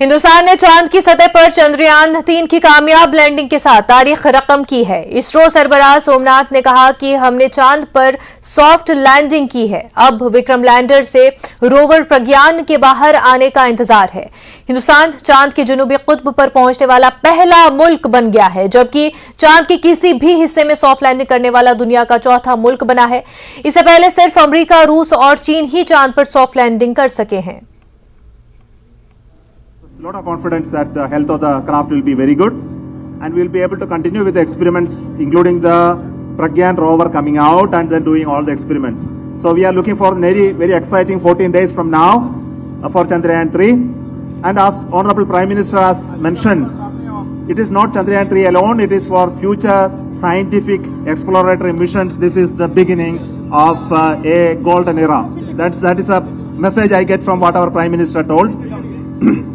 हिंदुस्तान ने चांद की सतह पर चंद्रयान-3 की कामयाब लैंडिंग के साथ तारीख रकम की है। इसरो सरबराह सोमनाथ ने कहा कि हमने चांद पर सॉफ्ट लैंडिंग की है। अब विक्रम लैंडर से रोवर प्रज्ञान के बाहर आने का इंतजार है। हिंदुस्तान चांद के जनूबी कुत्ब पर पहुंचने वाला पहला मुल्क बन गया है, जबकि चांद के किसी भी हिस्से में सॉफ्ट लैंडिंग करने वाला दुनिया का चौथा मुल्क बना है। इससे पहले सिर्फ अमेरिका, रूस और चीन ही चांद पर सॉफ्ट लैंडिंग कर सके हैं। A lot of confidence that the health of the craft will be very good, and we'll be able to continue with the experiments, including the Pragyan rover coming out and then doing all the experiments. So we are looking for very, very exciting 14 days from now for Chandrayaan-3. And as Honorable Prime Minister has mentioned, it is not Chandrayaan-3 alone, it is for future scientific exploratory missions. This is the beginning of a golden era. That is a message I get from what our Prime Minister told.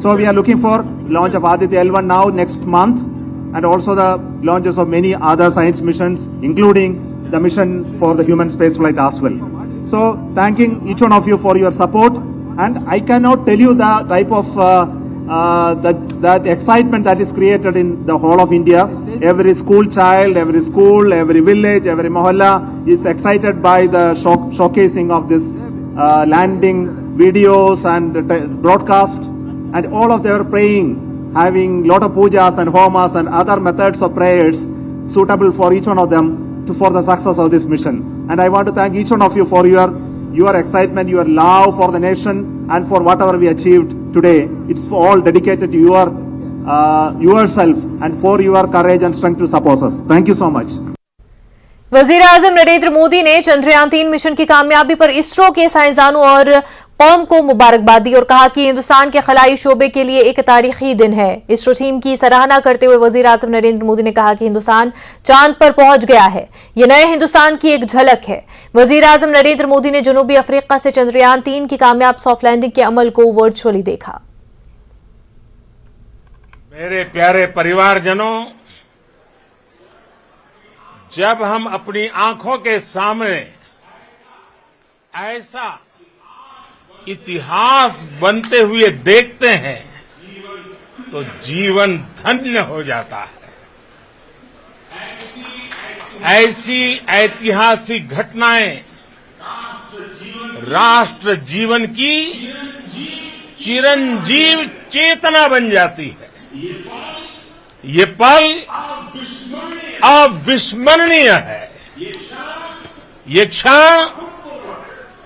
So we are looking for launch of Aditya L1 now next month, and also the launches of many other science missions, including the mission for the human spaceflight as well. So thanking each one of you for your support, and I cannot tell you the type of that excitement that is created in the whole of India. Every school child, every school, every village, every mohalla is excited by the showcasing of this landing videos and broadcast. And all of them are praying, having lot of pujas and homas and other methods of prayers suitable for each one of them for the success of this mission. And I want to thank each one of you for your excitement, your love for the nation, and for whatever we achieved today. It's all dedicated to yourself and for your courage and strength to support us. Thank you so much. वजीर आजम नरेंद्र मोदी ने Chandrayaan-3 mission की कामयाबी पर इसरो के साइंसदानों और कौम को मुबारकबाद दी और कहा कि हिंदुस्तान के खलाई शोबे के लिए एक तारीखी दिन है। इसरो टीम की सराहना करते हुए वजीर आजम नरेंद्र मोदी ने कहा कि हिंदुस्तान चांद पर पहुंच गया है, ये नए हिंदुस्तान की एक झलक है। वजीर आजम नरेंद्र मोदी ने जनूबी अफ्रीका से चंद्रयान-3 की कामयाब सॉफ्ट लैंडिंग के अमल को वर्चुअली देखा। मेरे प्यारे परिवारजनों, जब हम अपनी आंखों के सामने ऐसा इतिहास बनते हुए देखते हैं तो जीवन धन्य हो जाता है। ऐसी ऐतिहासिक घटनाएं राष्ट्र जीवन की चिरंजीव चेतना बन जाती है। ये पल अविस्मरणीय है, ये क्षण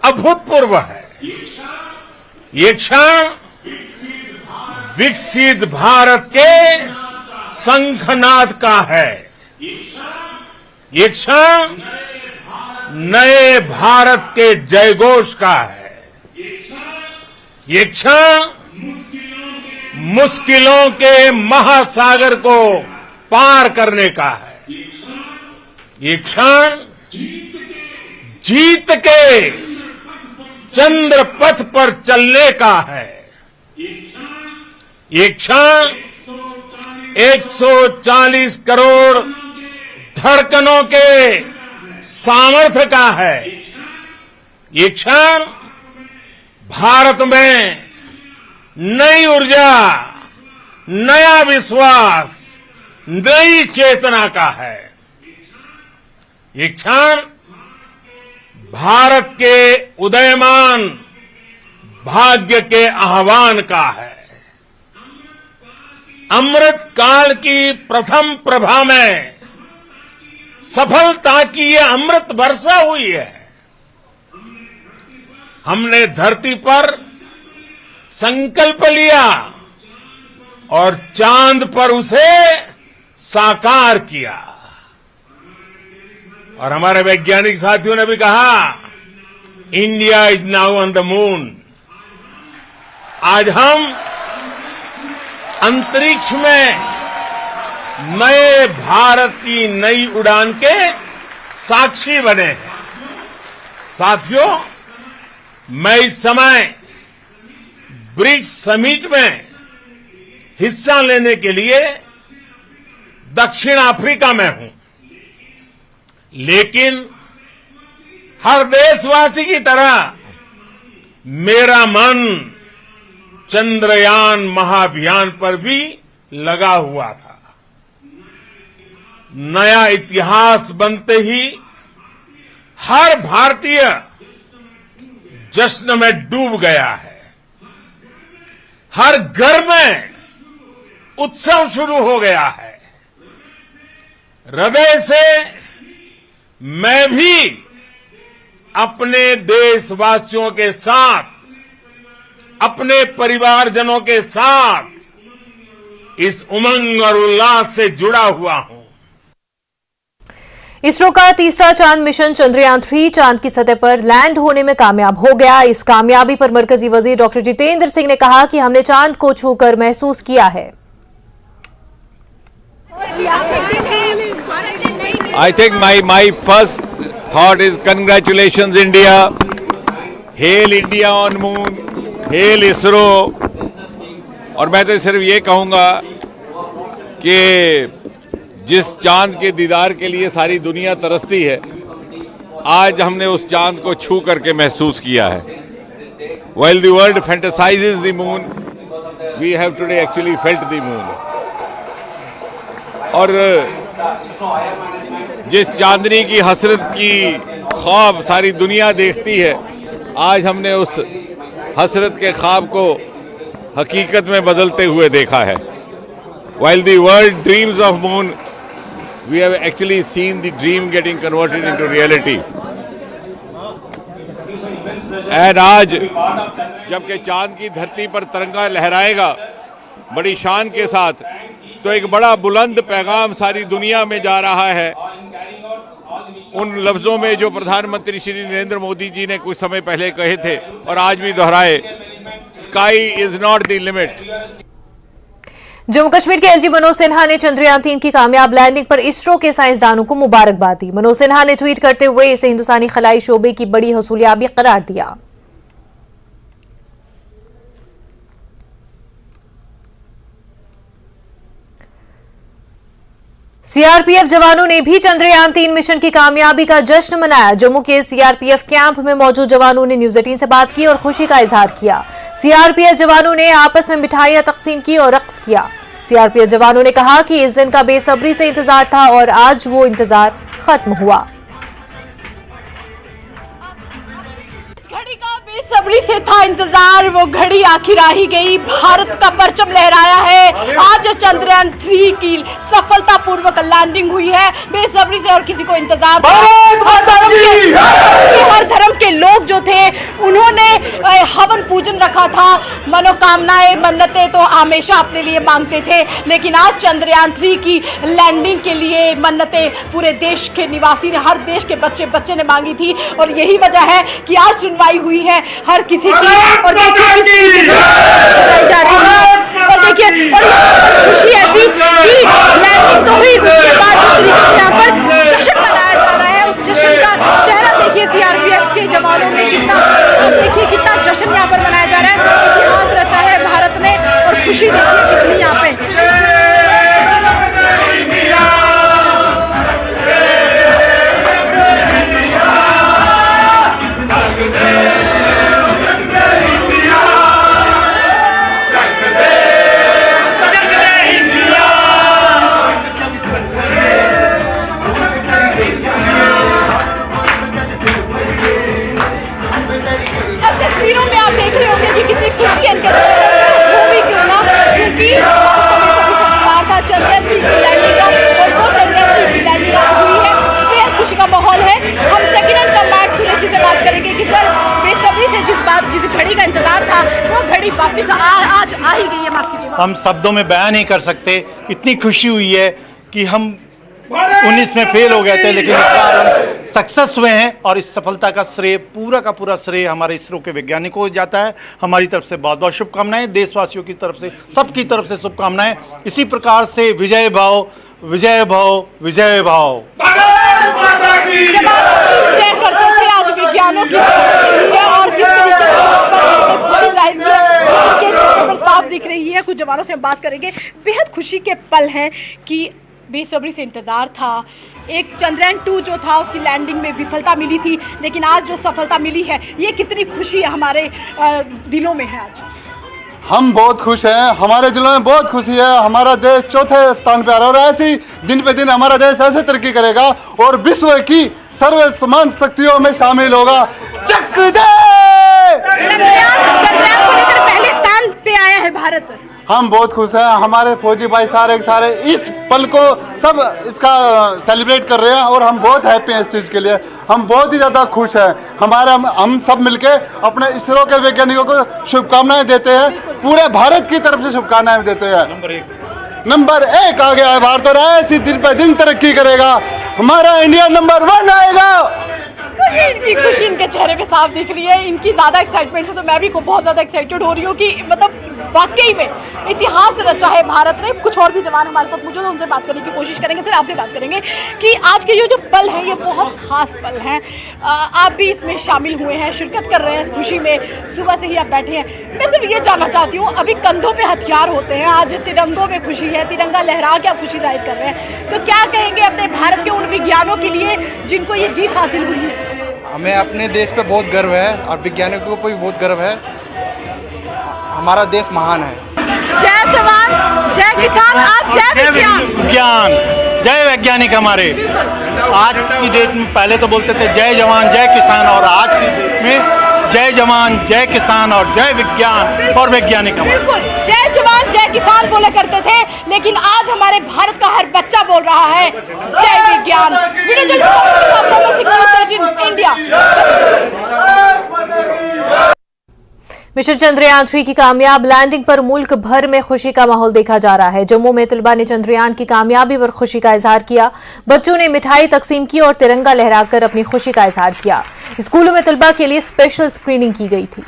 अभूतपूर्व है, ये क्षण विकसित भारत के शंखनाद का है, ये क्षण नए भारत के जयघोष का है, ये क्षण मुश्किलों के महासागर को पार करने का है, ये क्षण जीत के चंद्र पथ पर चलने का है, ये क्षण 140 करोड़ धड़कनों के सामर्थ्य का है, ये क्षण भारत में नई ऊर्जा, नया विश्वास, नई चेतना का है, ये क्षण भारत के उदयमान भाग्य के आह्वान का है। अमृत काल की प्रथम प्रभा में सफलता की ये अमृत वर्षा हुई है। हमने धरती पर संकल्प लिया और चांद पर उसे साकार किया। और हमारे वैज्ञानिक साथियों ने भी कहा, India is now on the moon. आज हम अंतरिक्ष में नए भारत की नई उड़ान के साक्षी बने हैं। साथियों, मैं इस समय ब्रिक्स समिट में हिस्सा लेने के लिए दक्षिण अफ्रीका में हूं, लेकिन हर देशवासी की तरह मेरा मन चंद्रयान महाअभियान पर भी लगा हुआ था। नया इतिहास बनते ही हर भारतीय जश्न में डूब गया है। हर घर में उत्सव शुरू हो गया है। हृदय से मैं भी अपने देशवासियों के साथ, अपने परिवारजनों के साथ इस उमंग और उल्लास से जुड़ा हुआ हूं। इसरो का तीसरा चांद मिशन चंद्रयान-3 चांद की सतह पर लैंड होने में कामयाब हो गया। इस कामयाबी पर मरकजी वजीर डॉक्टर जितेंद्र सिंह ने कहा कि हमने चांद को छूकर महसूस किया है। I think my first thought is congratulations India, hail India on moon, hail ISRO। और मैं तो सिर्फ ये कहूँगा कि जिस चांद के दीदार के लिए सारी दुनिया तरसती है, आज हमने उस चांद को छू करके महसूस किया है। While the world fantasizes the moon, we have today actually felt the moon। और जिस चांदनी की हसरत की ख्वाब सारी दुनिया देखती है, आज हमने उस हसरत के ख्वाब को हकीकत में बदलते हुए देखा है। While the world dreams of moon, we have actually seen the dream getting converted into reality। और आज जबकि चांद की धरती पर तिरंगा लहराएगा बड़ी शान के साथ, तो एक बड़ा बुलंद पैगाम सारी दुनिया में जा रहा है। उन लफ्जों में जो प्रधानमंत्री श्री नरेंद्र मोदी जी ने कुछ समय पहले कहे थे और आज भी दोहराए, sky is not the limit. Jammu Kashmir के एलजी मनोज सिन्हा ने चंद्रयान-3 की कामयाब लैंडिंग पर इसरो के साइंसदानों को मुबारकबाद दी। मनोज सिन्हा ने ट्वीट करते हुए इसे हिंदुस्तानी खलाई शोबे की बड़ी हसूलियाबी करार दिया। सीआरपीएफ जवानों ने भी चंद्रयान-3 मिशन की कामयाबी का जश्न मनाया। जम्मू के सीआरपीएफ कैंप में मौजूद जवानों ने न्यूज 18 से बात की और खुशी का इजहार किया। सीआरपीएफ जवानों ने आपस में मिठाइयां तकसीम की और रक्स किया। सीआरपीएफ जवानों ने कहा कि इस दिन का बेसब्री से इंतजार था और आज वो इंतजार खत्म हुआ। घड़ी का बेसब्री से था इंतजार, वो घड़ी आखिर आ ही गई। भारत का परचम लहराया है। आज चंद्रयान-3 की सफलतापूर्वक लैंडिंग हुई है। बेसब्री से और किसी को इंतजार था। हर धर्म के लोग जो थे उन्होंने हवन पूजन रखा था। मनोकामनाएं, मन्नतें तो हमेशा अपने लिए मांगते थे, लेकिन आज चंद्रयान-3 की लैंडिंग के लिए मन्नतें पूरे देश के निवासी ने, हर देश के बच्चे ने मांगी थी और यही वजह है कि आज सुनवाई हुई है हर किसी की। और देखिए जा रही है और देखिए और खुशी ऐसी कि लैंडिंग तो हुई, उसके बाद यहाँ पर जश्न मनाया जा रहा है। उस जश्न का चेहरा देखिए सीआरपीएफ के जवानों में कितना, देखिए कितना जश्न यहाँ पर मनाया जा रहा है। इतिहास रचा है भारत ने और खुशी देखिए कितनी यहाँ पे। वापस आज आ ही गई है। माफ कीजिए, हम शब्दों में बयान नहीं कर सकते। इतनी खुशी हुई है कि हम 19 में फेल हो गए थे, लेकिन इस बार हम सक्सेस हुए हैं और इस सफलता का श्रेय, पूरा का पूरा श्रेय हमारे इसरो के वैज्ञानिकों को जाता है। हमारी तरफ से बहुत बहुत शुभकामनाएं, देशवासियों की तरफ से, सबकी तरफ से शुभकामनाएं। इसी प्रकार से विजय भाव, विजय भाव, विजय भाव। जय करते थे आज विज्ञानों की और किस तरीके से खुशी जाहिर के चेहरे पर साफ दिख रही है। कुछ जवानों से हम बात करेंगे। बेहद खुशी के पल हैं कि बेसब्री से इंतजार था। एक चंद्रयान-2 जो था उसकी लैंडिंग में विफलता मिली थी, लेकिन आज जो सफलता मिली है, ये कितनी खुशी हमारे दिलों में है। आज हम बहुत खुश हैं, हमारे दिलों में बहुत खुशी है। हमारा देश चौथे स्थान पे आ रहा है और ऐसे ही दिन पे दिन हमारा देश ऐसे तरक्की करेगा और विश्व की सर्वसमान शक्तियों में शामिल होगा। चक दे! चंद्रयान को लेकर पहले स्थान पे आया है भारत। हम बहुत खुश हैं, हमारे फौजी भाई सारे इस पल को सब इसका सेलिब्रेट कर रहे हैं और हम बहुत हैप्पी हैं इस चीज़ के लिए। हम बहुत ही ज़्यादा खुश हैं। हम सब मिलके अपने इसरो के वैज्ञानिकों को शुभकामनाएं देते हैं, पूरे भारत की तरफ से शुभकामनाएं देते हैं। नंबर 1 आ गया है भारत और ऐसी दिन पे दिन तरक्की करेगा, हमारा इंडिया नंबर 1 आएगा। इनकी खुशी इनके चेहरे पे साफ दिख रही है, इनकी ज़्यादा एक्साइटमेंट से तो मैं भी बहुत ज़्यादा एक्साइटेड हो रही हूँ कि मतलब वाकई में इतिहास रचा है भारत ने। कुछ और भी जवान हमारे साथ मौजूद हैं, उनसे बात करने की कोशिश करेंगे। सर आपसे बात करेंगे कि आज के ये जो पल हैं ये बहुत खास पल हैं, आप भी इसमें शामिल हुए हैं, शिरकत कर रहे हैं इस खुशी में, सुबह से ही आप बैठे हैं। मैं सिर्फ ये जानना चाहती हूँ, अभी कंधों पे हथियार होते हैं, आज तिरंगों में खुशी है, तिरंगा लहरा के आप खुशी जाहिर कर रहे हैं, तो क्या कहेंगे अपने भारत के उन विज्ञानों के लिए जिनको ये जीत हासिल हुई है? हमें अपने देश पे बहुत गर्व है और वैज्ञानिकों पर भी बहुत गर्व है। हमारा देश महान है। जय जवान जय किसान, आज जय विज्ञान, जय वैज्ञानिक हमारे। आज की डेट में पहले तो बोलते थे जय जवान जय किसान, और आज में जय जवान जय किसान और जय विज्ञान और वैज्ञानिक हमारे। बिल्कुल, जय जवान जय किसान बोला करते थे, लेकिन आज हमारे भारत का हर बच्चा बोल रहा है जय विज्ञान। इंडिया। मिशन चंद्रयान 3 की कामयाब लैंडिंग पर मुल्क भर में खुशी का माहौल देखा जा रहा है। जम्मू में तलबा ने चंद्रयान की कामयाबी पर खुशी का इजहार किया। बच्चों ने मिठाई तकसीम की और तिरंगा लहराकर अपनी खुशी का इजहार किया। स्कूलों में तलबा के लिए स्पेशल स्क्रीनिंग की गई थी।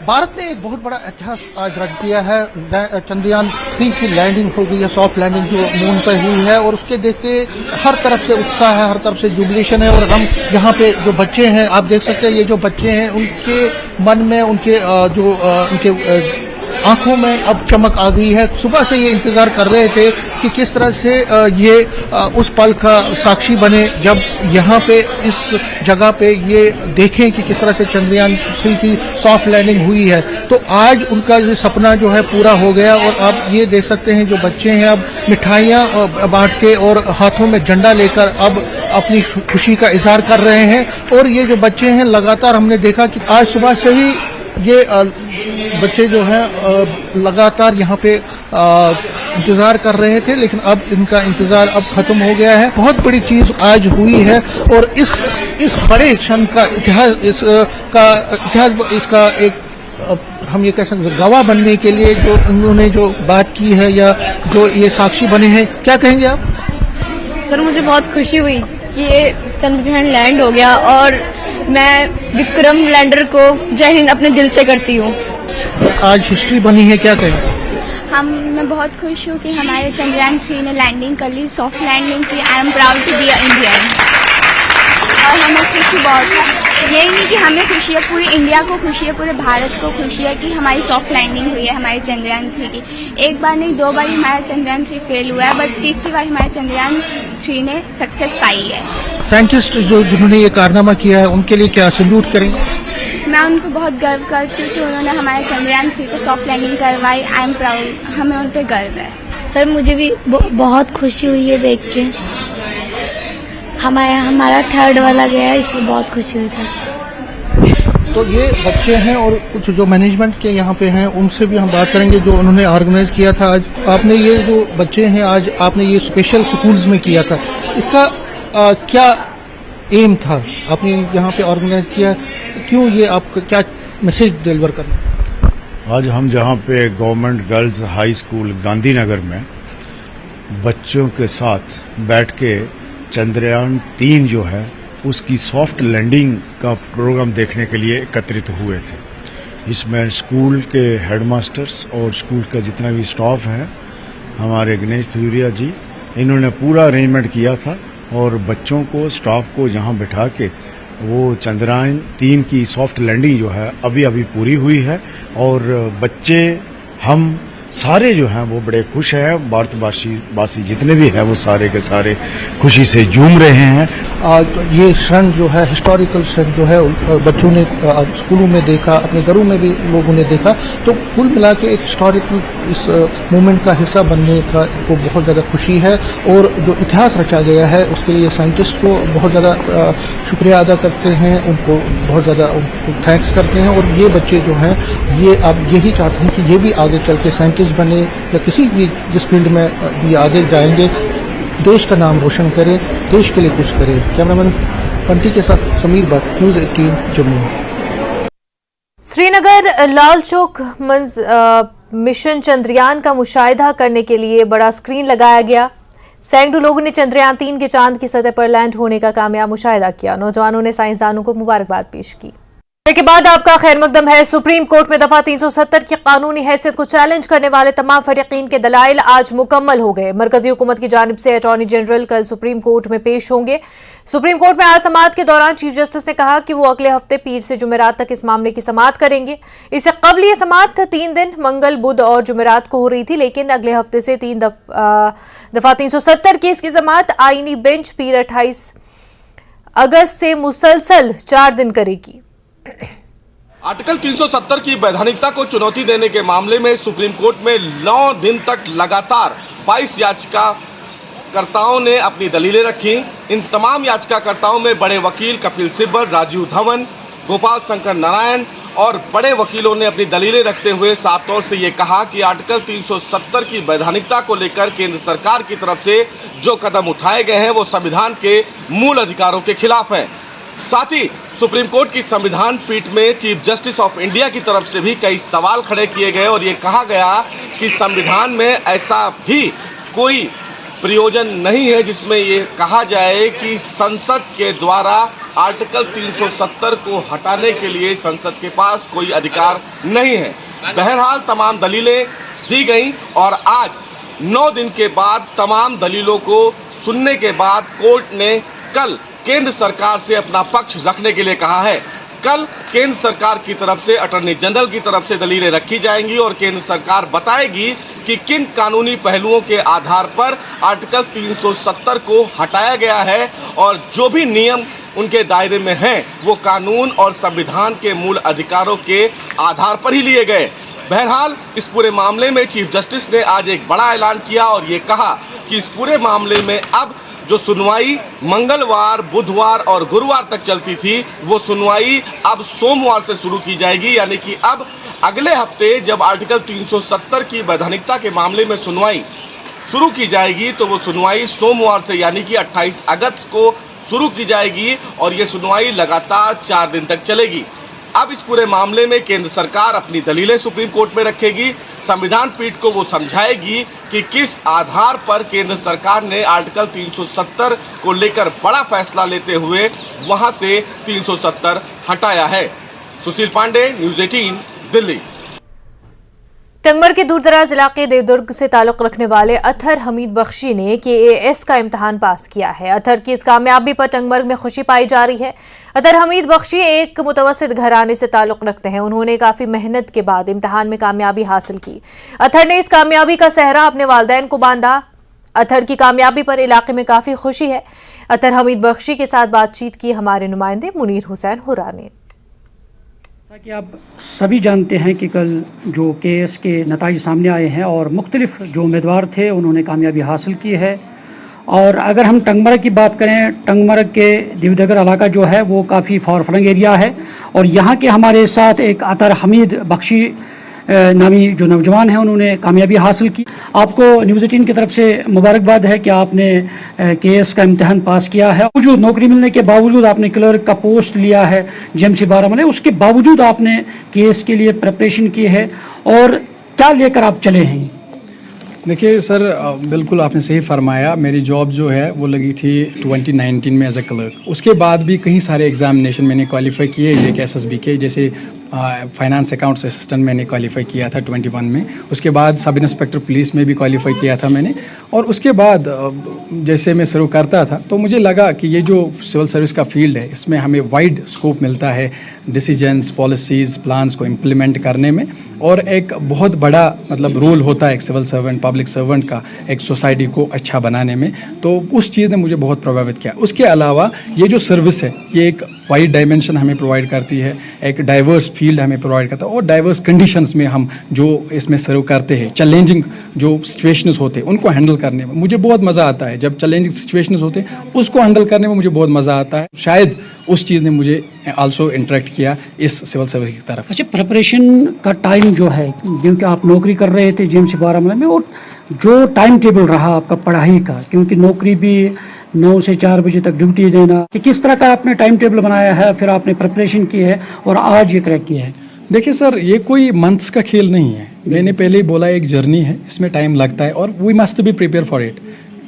भारत ने एक बहुत बड़ा इतिहास आज रच दिया है। चंद्रयान 3 की लैंडिंग हो गई है, सॉफ्ट लैंडिंग जो मून पर हुई है, और उसके देखते हर तरफ से उत्साह है, हर तरफ से जुबिलेशन है। और हम यहाँ पे जो बच्चे हैं, आप देख सकते हैं, ये जो बच्चे हैं उनके मन में, उनके उनके आंखों में अब चमक आ गई है। सुबह से ये इंतजार कर रहे थे कि किस तरह से ये उस पल का साक्षी बने जब यहाँ पे इस जगह पे ये देखें कि किस तरह से चंद्रयान 3 की सॉफ्ट लैंडिंग हुई है। तो आज उनका ये सपना जो है पूरा हो गया। और आप ये देख सकते हैं, जो बच्चे हैं अब मिठाइयाँ बांट के और हाथों में झंडा लेकर अब अपनी खुशी का इजहार कर रहे हैं। और ये जो बच्चे हैं, लगातार हमने देखा कि आज सुबह से ही ये बच्चे जो हैं लगातार यहाँ पे इंतजार कर रहे थे, लेकिन अब इनका इंतजार अब खत्म हो गया है। बहुत बड़ी चीज आज हुई है और इस बड़े क्षण का इतिहास, इसका एक हम ये कह सकते हैं गवाह बनने के लिए जो उन्होंने जो बात की है या जो ये साक्षी बने हैं, क्या कहेंगे आप? सर मुझे बहुत खुशी हुई कि ये चंद्रयान लैंड हो गया और मैं विक्रम लैंडर को जय हिंद अपने दिल से करती हूँ। आज हिस्ट्री बनी है, क्या कहें? मैं बहुत खुश हूँ कि हमारे चंद्रयान 3 ने लैंडिंग कर ली, सॉफ्ट लैंडिंग की। I am proud to be a Indian. और हमें खुशी बहुत है, यही नहीं कि हमें खुशी है, पूरी इंडिया को खुशी है, पूरे भारत को खुशी है कि हमारी सॉफ्ट लैंडिंग हुई है हमारे चंद्रयान 3 की। एक बार नहीं, 2 बार हमारा चंद्रयान 3 फेल हुआ है, बट तीसरी बार हमारे चंद्रयान 3 ने सक्सेस पाई है। साइंटिस्ट जिन्होंने ये कारनामा किया है, उनके लिए क्या सैल्यूट करेंगे? मैं उनको बहुत गर्व करती हूँ कि उन्होंने हमारे चंद्रयान 3 को सॉफ्ट लैंडिंग करवाई। आई एम प्राउड, हमें उन पर गर्व है। सर मुझे भी बहुत खुशी हुई है देख के। हमारा 3rd वाला गया है, इसमें बहुत खुशी हुई सर। तो ये बच्चे हैं और कुछ जो मैनेजमेंट के यहाँ पे हैं, उनसे भी हम बात करेंगे जो उन्होंने ऑर्गेनाइज किया था। आज आपने ये जो बच्चे हैं, आज आपने ये स्पेशल स्कूल्स में किया था, इसका क्या एम था? आपने यहाँ पे ऑर्गेनाइज किया, क्यों ये आपका क्या मैसेज डिलीवर करना? आज हम जहाँ पे government girls high school Gandhinagar में बच्चों के साथ बैठ के चंद्रयान 3 जो है उसकी सॉफ्ट लैंडिंग का प्रोग्राम देखने के लिए एकत्रित हुए थे। इसमें स्कूल के हेडमास्टर्स और स्कूल का जितना भी स्टाफ है, हमारे गणेश खजूरिया जी, इन्होंने पूरा अरेंजमेंट किया था और बच्चों को, स्टाफ को यहाँ बिठा के वो चंद्रयान 3 की सॉफ्ट लैंडिंग जो है अभी पूरी हुई है। और बच्चे, हम सारे जो हैं वो बड़े खुश हैं। भारतवासी जितने भी हैं वो सारे के सारे खुशी से झूम रहे हैं। ये क्षण जो है हिस्टोरिकल क्षण जो है बच्चों ने स्कूलों में देखा, अपने घरों में भी लोगों ने देखा, तो कुल मिला के एक हिस्टोरिकल इस मूवमेंट का हिस्सा बनने का को बहुत ज़्यादा खुशी है। और जो इतिहास रचा गया है उसके लिए साइंटिस्ट को बहुत ज़्यादा शुक्रिया अदा करते हैं, उनको बहुत ज़्यादा थैंक्स करते हैं। और ये बच्चे जो हैं ये अब यही चाहते हैं कि ये भी आगे चल के साइंटिस्ट बने या किसी भी जिस फील्ड में भी आगे जाएंगे, देश का नाम रोशन करें, देश के लिए कुछ करें। कैमरामैन पंटी के साथ समीर भट्ट, न्यूज़ 18 जम्मू। श्रीनगर लाल चौक मिशन चंद्रयान का मुशाहिदा करने के लिए बड़ा स्क्रीन लगाया गया। सैकड़ों लोगों ने चंद्रयान 3 के चांद की सतह पर लैंड होने का कामयाब मुशाहिदा किया। नौजवानों ने साइंसदानों को मुबारकबाद पेश की। के बाद आपका खैर मकदम है। सुप्रीम कोर्ट में दफा 370 की कानूनी हैसियत को चैलेंज करने वाले तमाम फरीकीन के दलाइल आज मुकम्मल हो गए। मरकजी हुकूमत की जानिब से अटॉर्नी जनरल कल सुप्रीम कोर्ट में पेश होंगे। सुप्रीम कोर्ट में आज समाअत के दौरान चीफ जस्टिस ने कहा कि वो अगले हफ्ते पीर से जुमेरात तक इस मामले की समाअत करेंगे। इससे कबल ये समाअत 3 दिन मंगल, बुध और जुमेरात को हो रही थी, लेकिन अगले हफ्ते से दफा 370 केस की समाअत आईनी बेंच पीर 28 अगस्त से मुसलसल 4 दिन करेगी। आर्टिकल 370 की वैधानिकता को चुनौती देने के मामले में सुप्रीम कोर्ट में 9 दिन तक लगातार 22 याचिकाकर्ताओं ने अपनी दलीलें रखी। इन तमाम याचिकाकर्ताओं में बड़े वकील कपिल सिब्बल, राजीव धवन, गोपाल शंकर नारायण और बड़े वकीलों ने अपनी दलीलें रखते हुए साफ तौर से ये कहा कि आर्टिकल 370 की वैधानिकता को लेकर केंद्र सरकार की तरफ से जो कदम उठाए गए हैं वो संविधान के मूल अधिकारों के खिलाफ हैं। साथ ही सुप्रीम कोर्ट की संविधान पीठ में चीफ जस्टिस ऑफ इंडिया की तरफ से भी कई सवाल खड़े किए गए और ये कहा गया कि संविधान में ऐसा भी कोई प्रयोजन नहीं है जिसमें ये कहा जाए कि संसद के द्वारा आर्टिकल 370 को हटाने के लिए संसद के पास कोई अधिकार नहीं है। बहरहाल तमाम दलीलें दी गई और आज 9 दिन के बाद तमाम दलीलों को सुनने के बाद कोर्ट ने कल केंद्र सरकार से अपना पक्ष रखने के लिए कहा है। कल केंद्र सरकार की तरफ से अटॉर्नी जनरल की तरफ से दलीलें रखी जाएंगी और केंद्र सरकार बताएगी कि किन कानूनी पहलुओं के आधार पर आर्टिकल 370 को हटाया गया है और जो भी नियम उनके दायरे में हैं वो कानून और संविधान के मूल अधिकारों के आधार पर ही लिए गए। बहरहाल इस पूरे मामले में चीफ जस्टिस ने आज एक बड़ा ऐलान किया और ये कहा कि इस पूरे मामले में अब जो सुनवाई मंगलवार, बुधवार और गुरुवार तक चलती थी वो सुनवाई अब सोमवार से शुरू की जाएगी। यानी कि अब अगले हफ्ते जब आर्टिकल 370 की वैधानिकता के मामले में सुनवाई शुरू की जाएगी तो वो सुनवाई सोमवार से यानी कि 28 अगस्त को शुरू की जाएगी और ये सुनवाई लगातार 4 दिन तक चलेगी। अब इस पूरे मामले में केंद्र सरकार अपनी दलीलें सुप्रीम कोर्ट में रखेगी। संविधान पीठ को वो समझाएगी कि किस आधार पर केंद्र सरकार ने आर्टिकल 370 को लेकर बड़ा फैसला लेते हुए वहां से 370 हटाया है। सुशील पांडे, न्यूज़ 18, दिल्ली। टंगमर के दूरदराज इलाके देवदुर्ग से ताल्लुक रखने वाले अतहर हमीद बख्शी ने KAS का इम्तहान पास किया है। अतहर की इस कामयाबी पर टंगमर में खुशी पाई जा रही है। अतहर हमीद बख्शी एक मुतवस्सित घराने से ताल्लुक रखते हैं। उन्होंने काफी मेहनत के बाद इम्तहान में कामयाबी हासिल की। अतहर ने इस कामयाबी का सहरा अपने वालिदैन को बांधा। अतहर की कामयाबी पर इलाके में काफी खुशी है। अतहर हमीद बख्शी के साथ बातचीत की हमारे नुमाइंदे मुनीर हुसैन हुर्रा ने। कि आप सभी जानते हैं कि कल जो KAS के नताइज सामने आए हैं और मुख्तलिफ जो उम्मीदवार थे उन्होंने कामयाबी हासिल की है। और अगर हम टंगमरग की बात करें, टंगमरग के देवदगर इलाका जो है वो काफ़ी फारफलंग एरिया है और यहाँ के हमारे साथ एक अतहर हमीद बख्शी नामी जो नौजवान हैं उन्होंने कामयाबी हासिल की। आपको न्यूज़ 18 की तरफ से मुबारकबाद है कि आपने KAS का इम्तहान पास किया है। जो नौकरी मिलने के बावजूद आपने क्लर्क का पोस्ट लिया है GMC बारामूला, उसके बावजूद आपने KAS के लिए प्रिपरेशन की है और क्या लेकर आप चले हैं? देखिए सर, बिल्कुल आपने सही फरमाया। मेरी जॉब जो है वो लगी थी 2019 में एज ए क्लर्क। उसके बाद भी कई सारे एग्जामिनेशन मैंने क्वालिफाई किए, एक SSB के, जैसे फाइनेंस अकाउंट्स असिस्टेंट मैंने क्वालिफाई किया था 21 में। उसके बाद सब इंस्पेक्टर पुलिस में भी क्वालिफाई किया था मैंने। और उसके बाद जैसे मैं शुरू करता था तो मुझे लगा कि ये जो सिविल सर्विस का फील्ड है इसमें हमें वाइड स्कोप मिलता है डिसीजंस, पॉलिसीज़, प्लान्स को इम्प्लीमेंट करने में, और एक बहुत बड़ा मतलब रोल होता है एक सिविल सर्वेंट, पब्लिक सर्वेंट का एक सोसाइटी को अच्छा बनाने में। तो उस चीज़ ने मुझे बहुत प्रभावित किया। उसके अलावा ये जो सर्विस है ये एक वाइड डायमेंशन हमें प्रोवाइड करती है, एक डाइवर्स फील्ड हमें प्रोवाइड करता है, और डाइवर्स कंडीशंस में हम जो इसमें सर्व करते हैं, चैलेंजिंग जो सिचुएशंस होते हैं उनको हैंडल करने में मुझे बहुत मज़ा आता है। जब चैलेंजिंग सिचुएशंस होते हैं उसको हैंडल करने में मुझे बहुत मज़ा आता है। शायद उस चीज़ ने मुझे आल्सो इंटरेक्ट किया इस सिविल सर्विस की तरफ। अच्छा, प्रिपरेशन का टाइम जो है, क्योंकि आप नौकरी कर रहे थे जेएमसी बारामूला में, और जो टाइम टेबल रहा आपका पढ़ाई का, क्योंकि नौकरी भी 9 से 4 बजे तक ड्यूटी देना, कि किस तरह का आपने टाइम टेबल बनाया है, फिर आपने प्रिपरेशन की है और आज ये क्रैक किया है? देखिए सर, ये कोई मंथ्स का खेल नहीं है। मैंने पहले ही बोला एक जर्नी है, इसमें टाइम लगता है और we must be prepare for it.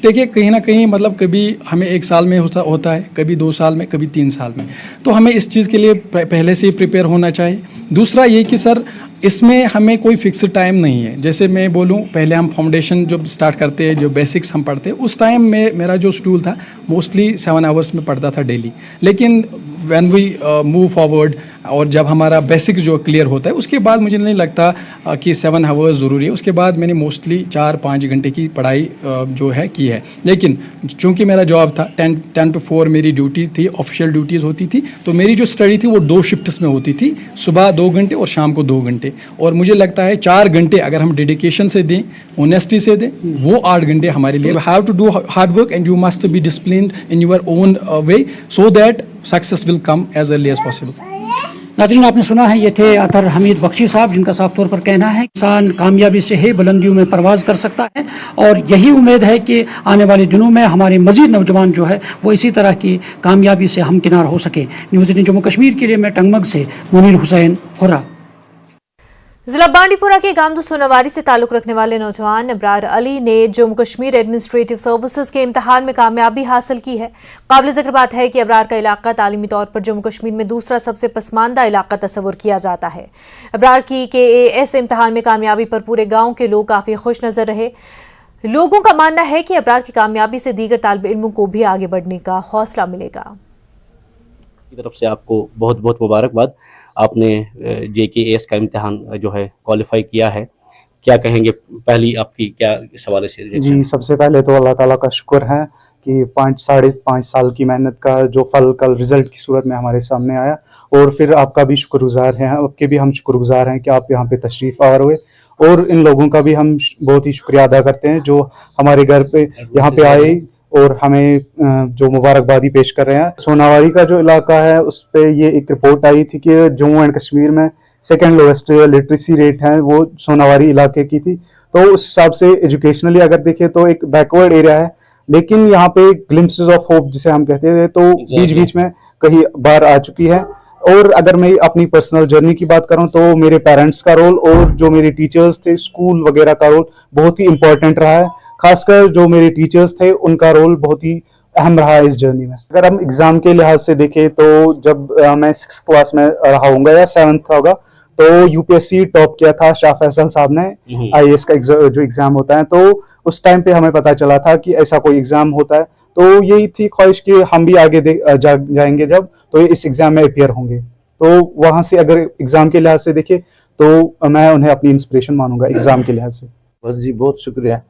देखिए कहीं ना कहीं मतलब कभी हमें 1 साल में होता है, कभी 2 साल में, कभी 3 साल में, तो हमें इस चीज़ के लिए पहले से ही प्रिपेयर होना चाहिए। दूसरा ये कि सर इसमें हमें कोई फिक्स्ड टाइम नहीं है। जैसे मैं बोलूँ, पहले हम फाउंडेशन जब स्टार्ट करते हैं, जो बेसिक्स हम पढ़ते हैं, उस टाइम में मेरा जो शेड्यूल था मोस्टली 7 आवर्स में पढ़ता था डेली। लेकिन व्हेन वी मूव फॉरवर्ड और जब हमारा बेसिक्स जो क्लियर होता है उसके बाद मुझे नहीं लगता कि 7 आवर्स ज़रूरी है। उसके बाद मैंने मोस्टली 4-5 घंटे की पढ़ाई जो है की है। लेकिन चूँकि मेरा जॉब था 10 to 4 मेरी ड्यूटी थी, ऑफिशियल ड्यूटीज़ होती थी, तो मेरी जो स्टडी थी वो 2 शिफ्ट्स में होती थी, सुबह 2 घंटे और शाम को 2 घंटे। और मुझे लगता है 4 घंटे अगर हम डेडिकेशन से दें, ऑनेस्टी से दें, वो 8 घंटे हमारे लिए। Have to do hard work and you must be disciplined in your own way so that success will come as early as possible. नाज़रीन, आपने सुना है, ये थे अतर हमीद बख्शी साहब, जिनका साफ तौर पर कहना है इंसान कामयाबी से ही बुलंदियों में परवाज कर सकता है, और यही उम्मीद है कि आने वाले दिनों में हमारे मजीद नौजवान जो है वो इसी तरह की कामयाबी से हमकिनार हो सके। न्यूज़ 18 जम्मू कश्मीर के लिए मैं टंगमग से मुनीर हुसैन हुर्रा। जिला बांडीपुरा के गामदू सोनावारी से ताल्लुक रखने वाले नौजवान अबरार अली ने जम्मू कश्मीर एडमिनिस्ट्रेटिव सर्विसेज के इम्तिहान में कामयाबी हासिल की है। काबिल जिक्र बात है कि अबरार का इलाका तालीमी तौर पर जम्मू कश्मीर में दूसरा सबसे पसमानदा इलाका तस्वुर किया जाता है। अबरार की KAS इम्तिहान में कामयाबी पर पूरे गाँव के लोग काफी खुश नजर रहे। लोगों का मानना है कि अबरार की कामयाबी से दीगर तालिब इल्मों को भी आगे बढ़ने का हौसला मिलेगा। की तरफ से आपको बहुत बहुत मुबारकबाद। आपने JKAS का इम्तिहान जो है क्वालिफाई किया है, क्या कहेंगे? पहली आपकी क्या इस हवाले से? जी, सबसे पहले तो अल्लाह ताला का शुक्र है कि 5-5.5 साल की मेहनत का जो फल कल रिजल्ट की सूरत में हमारे सामने आया, और फिर आपका भी शुक्रगुजार हैं, आपके भी हम शुक्रगुजार हैं कि आप यहाँ पे तशरीफ़ आवर हुए, और इन लोगों का भी हम बहुत ही शुक्रिया अदा करते हैं जो हमारे घर पे यहाँ पे आए और हमें जो मुबारकबादी पेश कर रहे हैं। सोनावारी का जो इलाका है उस पर ये एक रिपोर्ट आई थी कि जम्मू एंड कश्मीर में 2nd लोएस्ट लिटरेसी रेट है वो सोनावारी इलाके की थी। तो उस हिसाब से एजुकेशनली अगर देखें तो एक बैकवर्ड एरिया है, लेकिन यहाँ पे ग्लिम्पसेस ऑफ होप जिसे हम कहते हैं, तो बीच बीच में कहीं बार आ चुकी है। और अगर मैं अपनी पर्सनल जर्नी की बात करूं तो मेरे पेरेंट्स का रोल और जो मेरे टीचर्स थे स्कूल वगैरह का रोल बहुत ही इम्पोर्टेंट रहा है। खासकर जो मेरे टीचर्स थे उनका रोल बहुत ही अहम रहा है इस जर्नी में। अगर हम एग्जाम के लिहाज से देखें तो जब मैं 6th क्लास में रहा हूँगा या 7th होगा, तो UPSC टॉप किया था शाह फैसल साहब ने IAS का जो एग्जाम होता है, तो उस टाइम पे हमें पता चला था कि ऐसा कोई एग्जाम होता है। तो यही थी ख्वाहिश कि हम भी आगे जाएंगे जब तो इस एग्जाम में अपियर होंगे। तो वहां से अगर एग्जाम के लिहाज से देखें तो मैं उन्हें अपनी इंस्पिरेशन मानूंगा एग्जाम के लिहाज से। बस जी, बहुत शुक्रिया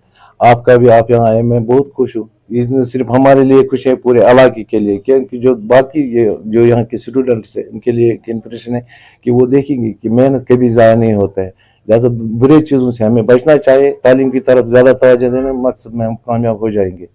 आपका भी, आप यहाँ आए, मैं बहुत खुश हूँ। ये सिर्फ हमारे लिए खुश है, पूरे इलाके के लिए, क्योंकि जो बाकी जो यहाँ के स्टूडेंट्स हैं उनके लिए एक इंप्रेशन है कि वो देखेंगे कि मेहनत कभी ज़ाया नहीं होता है। लिहाजा बुरे चीज़ों से हमें बचना चाहिए, तालीम की तरफ ज़्यादा तवज्जो देना, मकसद में हम कामयाब हो जाएंगे।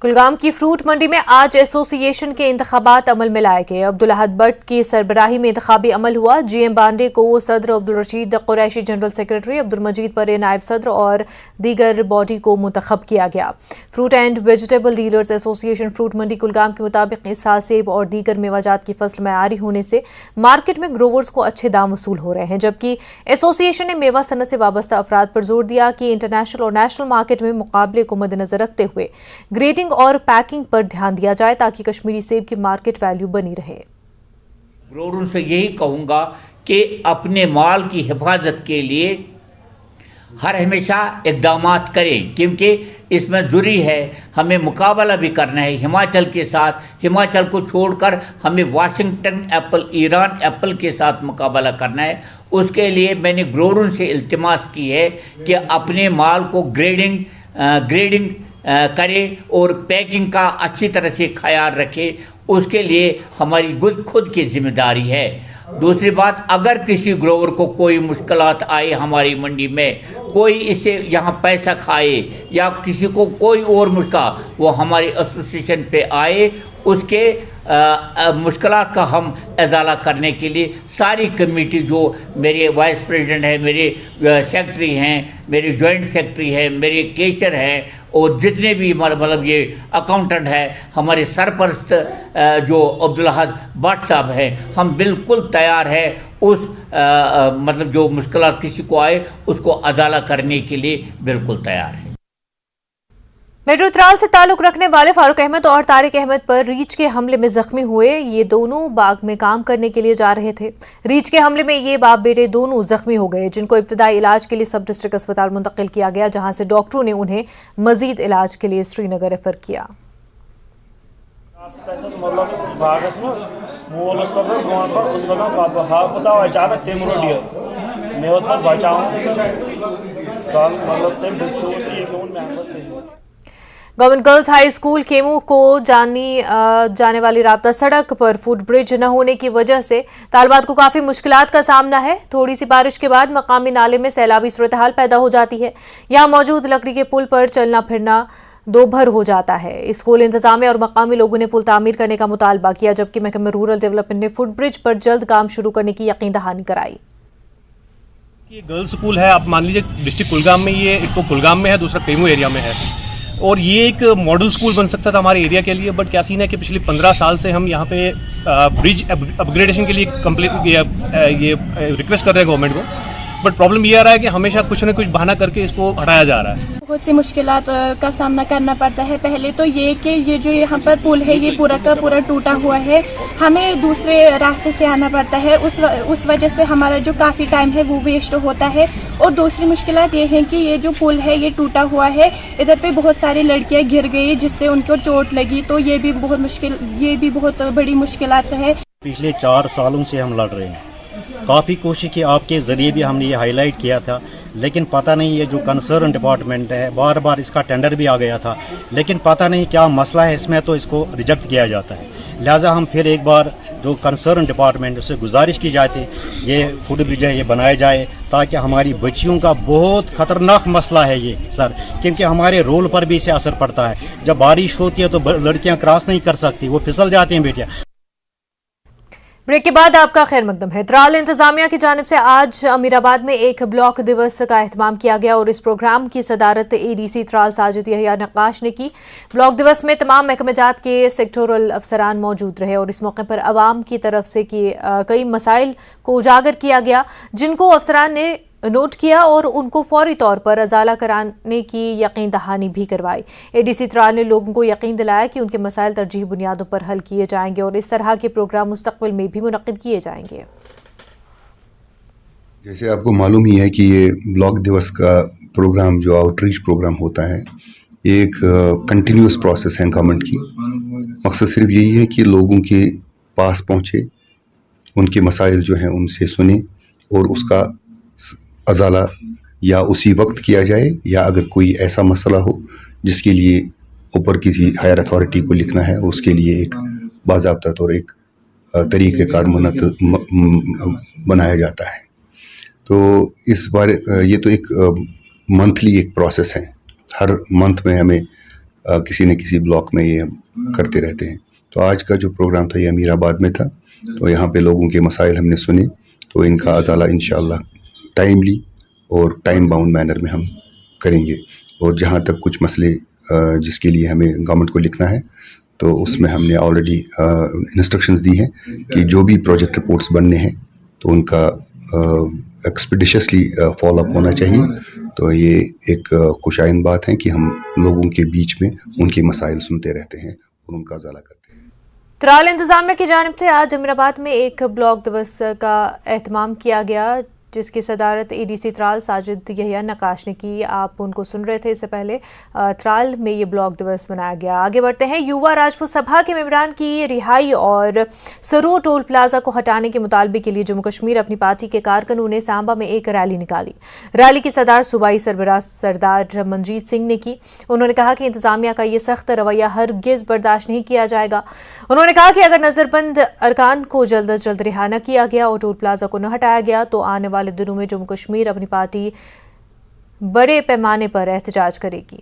कुलगाम की फ्रूट मंडी में आज एसोसिएशन के इंतखाबात अमल में लाए गए। अब्दुल अहद भट्ट की सरबराही में इंतखाबी अमल हुआ। GM बांडे को सदर, अब्दुल रशीद कुरैशी जनरल सेक्रेटरी, अब्दुल मजीद परे नायब सदर और दीगर बॉडी को मुंतखब किया गया। Fruit and vegetable dealers association fruit mandi Kulgam के मुताबिक इस साल सेब और दीगर मेवाजात की फसल मयारी होने से मार्केट में ग्रोवर्स को अच्छे दाम वसूल हो रहे हैं, जबकि एसोसिएशन ने मेवा सनत से वाबस्ता अफराद पर जोर दिया कि इंटरनेशनल और नेशनल मार्केट में मुकाबले को मद्देनजर रखते हुए ग्रेडिंग और पैकिंग पर ध्यान दिया जाए ताकि कश्मीरी सेब की मार्केट वैल्यू बनी रहे। ग्रोवर्स से यही कहूँगा कि अपने माल की हिफाजत के लिए हर हमेशा इक़दाम करें, क्योंकि इसमें ज़रूरी है हमें मुकाबला भी करना है हिमाचल के साथ। हिमाचल को छोड़कर हमें वाशिंगटन एप्पल, ईरान एप्पल के साथ मुकाबला करना है। उसके लिए मैंने ग्रोवर्स से इल्तिमास की है कि अपने माल को ग्रेडिंग करें और पैकिंग का अच्छी तरह से ख्याल रखें। उसके लिए हमारी खुद की जिम्मेदारी है। दूसरी बात, अगर किसी ग्रोवर को कोई मुश्किलात आए हमारी मंडी में, कोई इससे यहाँ पैसा खाए या किसी को कोई और मुश्किल, वो हमारी एसोसिएशन पे आए, उसके मुश्किलात का हम इजाला करने के लिए सारी कमेटी, जो मेरे वाइस प्रेसिडेंट हैं, मेरे सेक्रेटरी हैं, मेरे जॉइंट सेक्रेटरी हैं, मेरे केशर हैं और जितने भी मतलब ये अकाउंटेंट है, हमारे सरपरस्त जो अब्दुल अहद भट्ट साहब हैं, हम बिल्कुल तैयार है उस मतलब जो मुश्किलात किसी को आए उसको इजाला करने के लिए बिल्कुल तैयार है। मेट्रो त्राल से ताल्लुक रखने वाले फारूक अहमद और तारिक अहमद पर रीछ के हमले में जख्मी हुए। ये दोनों बाग में काम करने के लिए जा रहे थे। रीछ के हमले में ये बाप बेटे दोनों जख्मी हो गए, जिनको इब्तदाई इलाज के लिए सब डिस्ट्रिक्ट अस्पताल मुंतकिल किया गया, जहां से डॉक्टरों ने उन्हें मजीद इलाज के लिए श्रीनगर रेफर किया। Government girls high school chemo को जाने वाली राब्ता सड़क पर फुट ब्रिज न होने की वजह से तालबात को काफी मुश्किलात का सामना है। थोड़ी सी बारिश के बाद मकामी नाले में सैलाबी सूरत हाल पैदा हो जाती है। यहाँ मौजूद लकड़ी के पुल पर चलना फिरना दोभर हो जाता है। स्कूल इंतजामिया और मकामी लोगों ने पुल तामीर करने का मुतालबा किया, जबकि महकमा रूरल डेवलपमेंट ने फुट ब्रिज पर जल्द काम शुरू करने की यकीन दहानी कराई। ये गर्ल्स स्कूल है, आप मान लीजिए डिस्ट्रिक्ट कुलगाम में, ये एक तो कुलगाम में है, दूसरा केमू एरिया में है, और ये एक मॉडल स्कूल बन सकता था हमारे एरिया के लिए। बट क्या सीन है कि पिछले 15 साल से हम यहाँ पे ब्रिज अपग्रेडेशन के लिए ये रिक्वेस्ट कर रहे हैं गवर्नमेंट को, बट प्रॉब्लम ये आ रहा है कि हमेशा कुछ न कुछ बहाना करके इसको हटाया जा रहा है। बहुत सी मुश्किलात का सामना करना पड़ता है। पहले तो ये कि ये जो यहाँ पर पुल है ये पूरा का पूरा टूटा हुआ है, हमें दूसरे रास्ते से आना पड़ता है। उस वजह से हमारा जो काफ़ी टाइम है वो वेस्ट होता है। और दूसरी मुश्किलात ये है कि ये जो पुल है ये टूटा हुआ है, इधर पे बहुत सारी लड़कियाँ गिर गई जिससे उनको चोट लगी, तो ये भी बहुत बड़ी मुश्किलात है। पिछले 4 सालों से हम लड़ रहे हैं, काफ़ी कोशिश की, आपके ज़रिए भी हमने ये हाईलाइट किया था, लेकिन पता नहीं ये जो कंसर्न डिपार्टमेंट है, बार बार इसका टेंडर भी आ गया था, लेकिन पता नहीं क्या मसला है इसमें, तो इसको रिजेक्ट किया जाता है। लिहाजा हम फिर एक बार जो कंसर्न डिपार्टमेंट उससे गुजारिश की जाती ये फुट ब्रिज है ये बनाया जाए, ताकि हमारी बच्चियों का बहुत ख़तरनाक मसला है ये सर, क्योंकि हमारे रोल पर भी इससे असर पड़ता है। जब बारिश होती है तो लड़कियाँ क्रॉस नहीं कर सकती, वो फिसल जाती हैं बेटियाँ। ब्रेक के बाद आपका खैर मकदम है। त्राल इंतजामिया की जानिब से आज अमीराबाद में एक ब्लॉक दिवस का एहतमाम किया गया और इस प्रोग्राम की सदारत एडीसी त्राल साजिद यहिया नक्काश ने की। ब्लॉक दिवस में तमाम महकमेजात के सेक्टोरल अफसरान मौजूद रहे और इस मौके पर अवाम की तरफ से कई मसाइल को उजागर किया गया, जिनको अफसरान ने नोट किया और उनको फौरी तौर पर अजाला कराने की यकीन दहानी भी करवाई। एडीसी त्राल ने लोगों को यकीन दिलाया कि उनके मसाइल तरजीह बुनियादों पर हल किए जाएंगे और इस तरह के प्रोग्राम मुस्तकबिल में भी मुनक्किद किए जाएंगे। जैसे आपको मालूम ही है कि ये ब्लॉक दिवस का प्रोग्राम जो आउटरीच प्रोग्राम होता है, ये एक कंटिन्यूस प्रोसेस है गवर्नमेंट की। मकसद सिर्फ यही है कि लोगों के पास पहुँचे, उनके मसाइल जो हैं उनसे सुने और उसका अजाला या उसी वक्त किया जाए, या अगर कोई ऐसा मसला हो जिसके लिए ऊपर किसी हायर अथॉरिटी को लिखना है, उसके लिए एक बाज़ाब्ता तौर एक तरीक़ेकार बनाया जाता है। तो इस बार ये तो एक मंथली एक प्रोसेस है, हर मंथ में हमें किसी न किसी ब्लॉक में ये करते रहते हैं। तो आज का जो प्रोग्राम था ये अमीराबाद में था, तो यहाँ पे लोगों के मसाइल हमने सुने, तो इनका अजाला इंशाअल्लाह टाइमली और टाइम बाउंड मैनर में हम करेंगे। और जहाँ तक कुछ मसले जिसके लिए हमें गवर्नमेंट को लिखना है, तो उसमें हमने ऑलरेडी इंस्ट्रक्शंस दी हैं कि जो भी प्रोजेक्ट रिपोर्ट्स बनने हैं तो उनका एक्सपीडिशियसली फॉलोअप होना चाहिए। तो ये एक खुशाइन बात है कि हम लोगों के बीच में उनके मसाइल सुनते रहते हैं और उनका अजाला करते हैं। त्राल इंतजामिया की जानिब से आज अमीराबाद में एक ब्लॉक दिवस का एहतमाम किया गया, जिसकी सदारत एडीसी त्राल साजिद यहिया नकाश ने की। आप उनको सुन रहे थे। इससे पहले त्राल में ये ब्लॉक दिवस मनाया गया। आगे बढ़ते हैं। युवा राजपूत सभा के मेंबरान की रिहाई और सरू टोल प्लाजा को हटाने के मुतालबे के लिए जम्मू कश्मीर अपनी पार्टी के कारकुनों ने सांबा में एक रैली निकाली। रैली की सदार सूबाई सरबराह सरदार मनजीत सिंह ने की। उन्होंने कहा कि इंतजामिया का ये सख्त रवैया हरगिज बर्दाश्त नहीं किया जाएगा। उन्होंने कहा कि अगर नजरबंद अरकान को जल्द अज जल्द रिहा न किया गया और टोल प्लाजा को न हटाया गया तो आने वाले दिनों में जम्मू कश्मीर अपनी पार्टी बड़े पैमाने पर एहतजाज करेगी।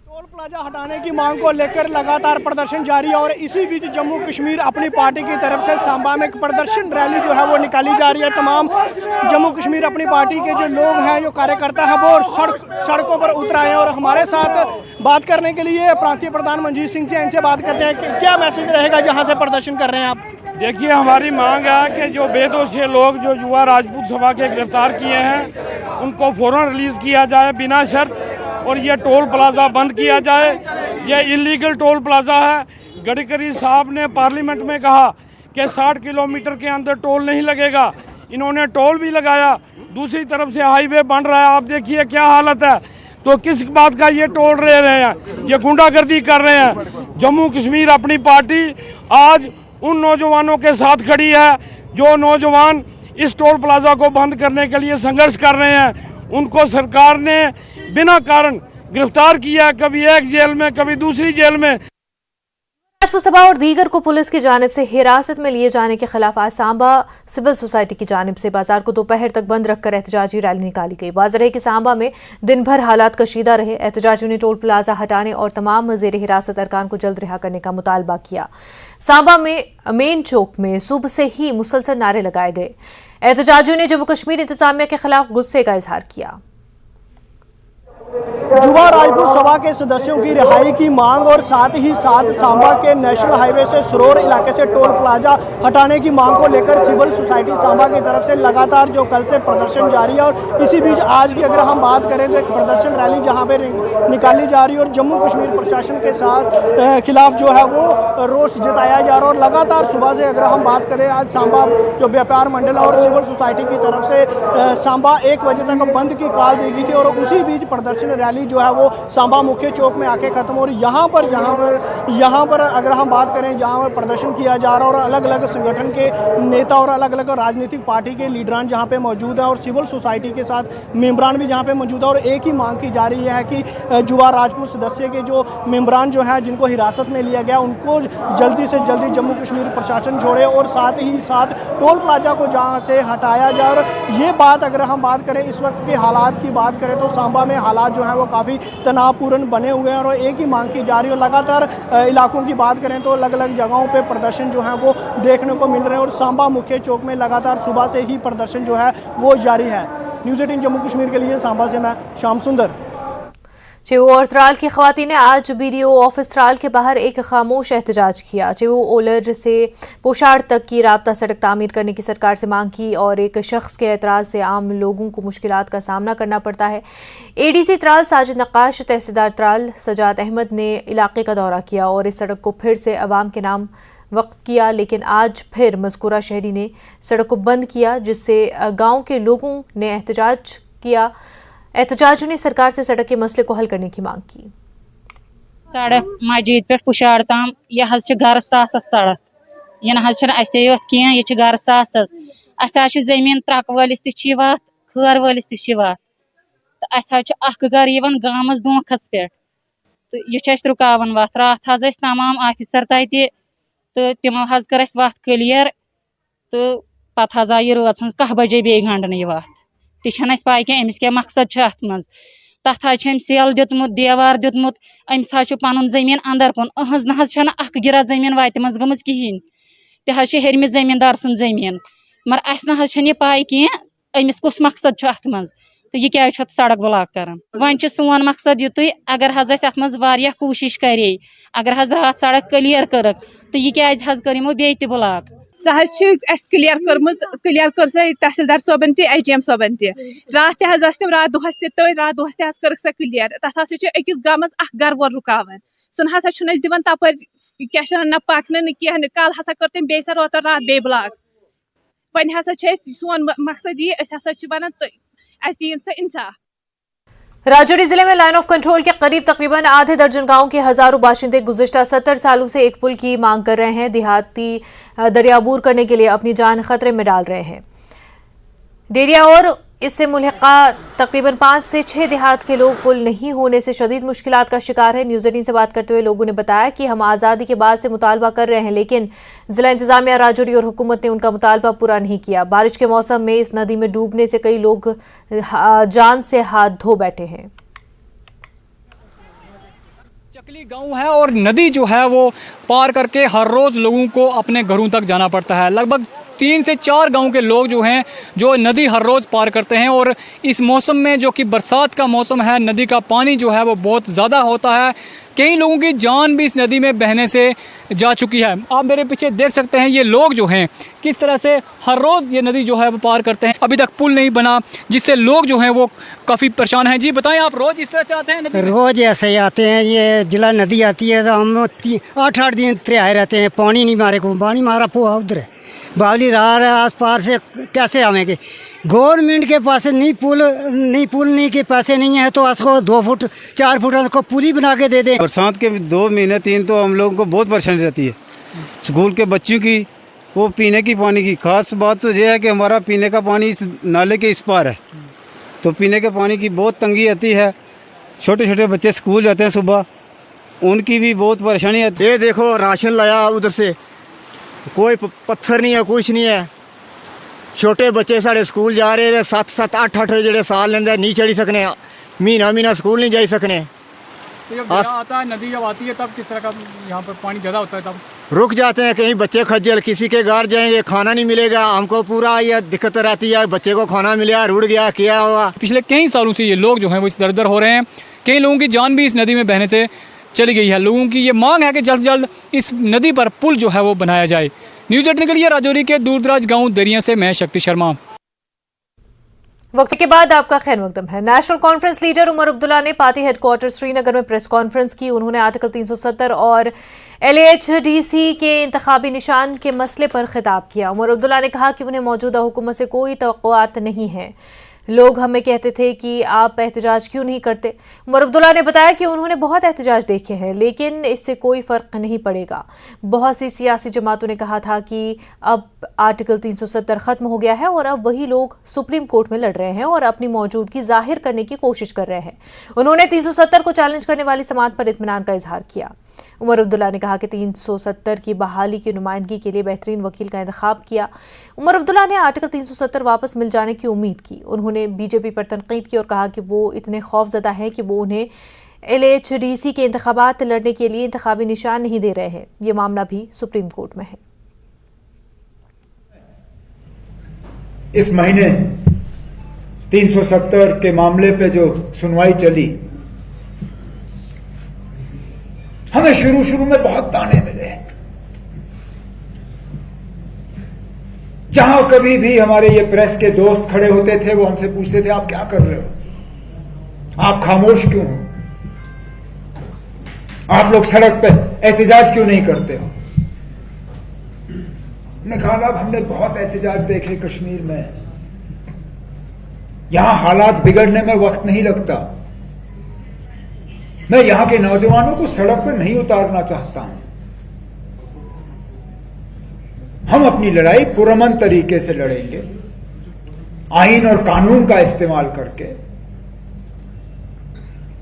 टोल प्लाजा हटाने की मांग को लेकर लगातार प्रदर्शन जारी है और इसी बीच जम्मू कश्मीर अपनी पार्टी की तरफ से सांबा में एक प्रदर्शन रैली जो है वो निकाली जा रही है। तमाम जम्मू कश्मीर अपनी पार्टी के जो लोग हैं, जो कार्यकर्ता हैं, वो सड़कों पर उतर आए हैं और हमारे साथ बात करने के लिए प्रांतीय प्रधान मनजीत सिंह से इनसे बात करते हैं कि क्या मैसेज रहेगा जहाँ से प्रदर्शन कर रहे हैं आप। देखिए, हमारी मांग है कि जो बेदोषी लोग जो युवा राजपूत सभा के गिरफ्तार किए हैं उनको फ़ौरन रिलीज़ किया जाए बिना शर्त, और ये टोल प्लाजा बंद किया जाए। ये इलीगल टोल प्लाजा है। गडकरी साहब ने पार्लियामेंट में कहा कि 60 किलोमीटर के अंदर टोल नहीं लगेगा। इन्होंने टोल भी लगाया, दूसरी तरफ से हाईवे बन रहा है। आप देखिए क्या हालत है। तो किस बात का ये टोल ले रहे हैं, ये गुंडागर्दी कर रहे हैं। जम्मू कश्मीर अपनी पार्टी आज उन नौजवानों के साथ खड़ी है जो नौजवान इस टोल प्लाजा को बंद करने के लिए संघर्ष कर रहे हैं। उनको सरकार ने बिना कारण गिरफ्तार किया, कभी एक जेल में कभी दूसरी जेल में। राजपूत सभा और दीगर को पुलिस की जानिब से हिरासत में लिए जाने के खिलाफ आज सांबा सिविल सोसाइटी की जानिब से बाजार को दोपहर तक बंद रखकर एहतजाजी रैली निकाली गई। वाज़ेह है कि सांबा में दिन भर हालात कशीदा रहे। एहतजाजियों ने टोल प्लाजा हटाने और तमाम ज़ेर हिरासत अरकान को जल्द रिहा करने का मुतालबा किया। सांबा में मेन चौक में सुबह से ही मुसलसल नारे लगाए गए। एहतजाजियों ने जम्मू कश्मीर इंतजामिया के खिलाफ गुस्से का इजहार किया। युवा राजपूत सभा के सदस्यों की रिहाई की मांग और साथ ही साथ सांबा के नेशनल हाईवे से सरोर इलाके से टोल प्लाजा हटाने की मांग को लेकर सिविल सोसाइटी सांबा की तरफ से लगातार जो कल से प्रदर्शन जारी है और इसी बीच आज की अगर हम बात करें तो एक प्रदर्शन रैली जहां पे निकाली जा रही है और जम्मू कश्मीर प्रशासन के साथ खिलाफ जो है वो रोष जताया जा रहा है। और लगातार सुबह से अगर हम बात करें, आज सांबा जो व्यापार मंडल और सिविल सोसाइटी की तरफ से सांबा 1 बजे तक बंद की कॉल दी गई थी और उसी बीच प्रदर्शन रैली जो है वो सांबा मुख्य चौक में आके खत्म। और यहाँ पर अगर हम बात करें, जहाँ पर प्रदर्शन किया जा रहा है और अलग अलग संगठन के नेता और अलग अलग राजनीतिक पार्टी के लीडरान जहाँ पे मौजूद है और सिविल सोसाइटी के साथ मेंबरान भी जहाँ पे मौजूद है। और एक ही मांग की जा रही है कि युवा राजपूत सदस्य के जो मेंबरान जो है जिनको हिरासत में लिया गया उनको जल्दी से जल्दी जम्मू कश्मीर प्रशासन छोड़े और साथ ही साथ टोल प्लाजा को जहाँ से हटाया जाए। और ये बात अगर हम बात करें इस वक्त के हालात की बात करें तो सांबा में हालात जो है वो काफ़ी तनावपूर्ण बने हुए हैं और एक ही मांग की जा रही है। लगातार इलाकों की बात करें तो अलग अलग जगहों पे प्रदर्शन जो है वो देखने को मिल रहे हैं और सांबा मुख्य चौक में लगातार सुबह से ही प्रदर्शन जो है वो जारी है। न्यूज़ 18 जम्मू कश्मीर के लिए सांबा से मैं श्याम सुंदर। चिवू और त्राल की खवातीन ने आज BDO ऑफिस त्राल के बाहर एक खामोश एहतजाज किया। चिवू ओलर से पोशाड़ तक की राब्ता सड़क तामीर करने की सरकार से मांग की और एक शख्स के एतराज़ से आम लोगों को मुश्किलात का सामना करना पड़ता है। ADC त्राल साजिद नक्काश, तहसीलदार त्राल सजाद अहमद ने इलाके का दौरा किया और इस सड़क को फिर से अवाम के नाम वक्फ किया, लेकिन आज फिर मज़कूरा शहरी ने सड़क को बंद किया, जिससे गाँव के लोगों ने एहतजाज किया। एहतजाजियों ने सरकार से सड़क के मसले को हल करने की मांग की। सड़क मस्जिद पे पुशार ताम यह घर सास सड़क यह घर सास जमीन त्रक वालिस तत खर वालिस तक घर गामस दोखस पे तो यह रुकावन वत रात तमाम ऑफिसर तत तो तमो कर वत क्लियर तो पत आई रात 10 बजे बे गंडन यह वत तह पाई कि अमिस क्या मकसद अत मज तथ सेल दितमुत देवार दितमुत अमिस पन जमीन अंदर कुन अहज ना गिरा जमीन वत मज गमज कहें तह हेरमिस जमींदार सुन जमीन मगर अस ना पाई कह अमिस कुस मकसद अत मज तो यह क्या सड़क ब्लॉक कर। वन सोन मकसद युत अगर अत मज कोशिश करे अगर रात सड़क क्लियर कर तो यह क्या कर बे ब्लॉक सह क्लियर कर तहसीलदार सोबन तम सोबन रात रात दोहस रात दोहस कर क्लियर तथ अकिस गामस घर वो रुकावन सुन हसा दिवन तपर क्या न पकन न कह कल हसा कर तम बे रोत रात बे ब्लॉक वन हसा सोन मकसद ये हसा वन अस दीन सा इंसाफ। राजौरी जिले में लाइन ऑफ कंट्रोल के करीब तकरीबन आधे दर्जन गांव के हजारों बाशिंदे गुज़िश्ता 70 सालों से एक पुल की मांग कर रहे हैं। देहाती दरियाबूर करने के लिए अपनी जान खतरे में डाल रहे हैं। डेरिया और इससे मुल्हिका तकरीबन 5 से 6 देहात के लोग पुल नहीं होने से शदीद मुश्किलात का शिकार है। न्यूज़ 18 से बात करते हुए लोगों ने बताया कि हम आज़ादी के बाद से मुतालबा कर रहे हैं, लेकिन जिला इंतजामिया राजौरी और हुकूमत ने उनका मुतालबा पूरा नहीं किया। बारिश के मौसम में इस नदी में डूबने से कई लोग जान से हाथ धो बैठे हैं। चकली गांव है और नदी जो है वो पार करके हर रोज़ लोगों को अपने घरों तक जाना पड़ता है। लगभग 3 से 4 गांव के लोग जो हैं जो नदी हर रोज़ पार करते हैं और इस मौसम में जो कि बरसात का मौसम है, नदी का पानी जो है वो बहुत ज़्यादा होता है। कई लोगों की जान भी इस नदी में बहने से जा चुकी है। आप मेरे पीछे देख सकते हैं ये लोग जो हैं किस तरह से हर रोज़ ये नदी जो है वो पार करते हैं। अभी तक पुल नहीं बना जिससे लोग जो हैं वो काफ़ी परेशान हैं। जी बताएं, आप रोज़ इस तरह से आते हैं नदी? रोज़ ऐसे ही आते हैं। ये जिला नदी आती है तो हम 8-8 दिन त्रियाए रहते हैं। पानी नहीं मारे को, पानी मारा पुआ उधर है, बावली रहा है आस पार से कैसे आवेंगे? गवर्नमेंट के पास नहीं पुल के पैसे नहीं है तो उसको 2 फुट 4 फुट उसको पुली बना के दे दें। बरसात के 2 महीने 3 तो हम लोगों को बहुत परेशानी रहती है। स्कूल के बच्चों की, वो पीने की पानी की खास बात तो यह है कि हमारा पीने का पानी इस नाले के इस पार है, तो पीने के पानी की बहुत तंगी आती है। छोटे छोटे बच्चे स्कूल जाते हैं सुबह, उनकी भी बहुत परेशानी आती है। ये देखो राशन लाया उधर से, कोई पत्थर नहीं है, कुछ नहीं है। छोटे बच्चे साढ़े स्कूल जा रहे हैं, 7-7 8-8 जेडे साल लेंदे नहीं चढ़ी सकने, महीना स्कूल नहीं जाई सकने। तो जब आता है, नदी जब आती है तब किस तरह का यहाँ पर पानी ज़्यादा होता है? तब रुक जाते हैं, कहीं बच्चे खज्जल, किसी के घर जाएंगे खाना नहीं मिलेगा, हमको पूरा ये दिक्कत रहती है। बच्चे को खाना मिला, रुड़ गया, क्या हुआ? पिछले कई सालों से ये लोग जो हैं वो इस दर हो रहे हैं। कई लोगों की जान भी इस नदी में बहने से चली गई है। लोगों की ये मांग है कि जल्द से जल्द इस नदी पर पुल जो है वो बनाया जाए। न्यूज़ 18 के लिए राजौरी के दूरदराज गांव दरिया से मैं शक्ति शर्मा। वक्त के बाद आपका खैर मकदम है। National conference leader Omar Abdullah ने पार्टी हेडक्वार्टर श्रीनगर में प्रेस कॉन्फ्रेंस की। उन्होंने आर्टिकल 370 और LHDC के इंतखाबी निशान के मसले पर खिताब किया। उमर अब्दुल्ला ने कहा कि उन्हें मौजूदा हुकूमत से कोई तवक्कुआत नहीं है। लोग हमें कहते थे कि आप एहतजाज क्यों नहीं करते। उमर अब्दुल्ला ने बताया कि उन्होंने बहुत एहतजाज देखे हैं, लेकिन इससे कोई फ़र्क नहीं पड़ेगा। बहुत सी सियासी जमातों ने कहा था कि अब आर्टिकल 370 ख़त्म हो गया है और अब वही लोग सुप्रीम कोर्ट में लड़ रहे हैं और अपनी मौजूदगी जाहिर करने की कोशिश कर रहे हैं। उन्होंने 370 को चैलेंज करने वाली समात पर इत्मीनान का इजहार किया। उमर अब्दुल्ला ने कहा कि 370 की बहाली की नुमाइंदगी के लिए बेहतरीन वकील का इंतखाब किया। उमर अब्दुल्ला ने आर्टिकल 370 वापस मिल जाने की उम्मीद की। उन्होंने बीजेपी पर तनकीद की और कहा कि वो इतने खौफजदा हैं कि वो उन्हें LHDC के इंतखाबात लड़ने के लिए इंतखाबी निशान नहीं दे रहे हैं। ये मामला भी सुप्रीम कोर्ट में है। इस महीने 370 के मामले पे जो सुनवाई चली, हमें शुरू में बहुत ताने मिले। जहां कभी भी हमारे ये प्रेस के दोस्त खड़े होते थे वो हमसे पूछते थे आप क्या कर रहे हो, आप खामोश क्यों हो, आप लोग सड़क पे एहतजाज क्यों नहीं करते हो। मैंने कहा अब हमने बहुत एहतजाज देखे कश्मीर में, यहां हालात बिगड़ने में वक्त नहीं लगता। मैं यहां के नौजवानों को सड़क पर नहीं उतारना चाहता हूं। हम अपनी लड़ाई पुरअमन तरीके से लड़ेंगे, आईन और कानून का इस्तेमाल करके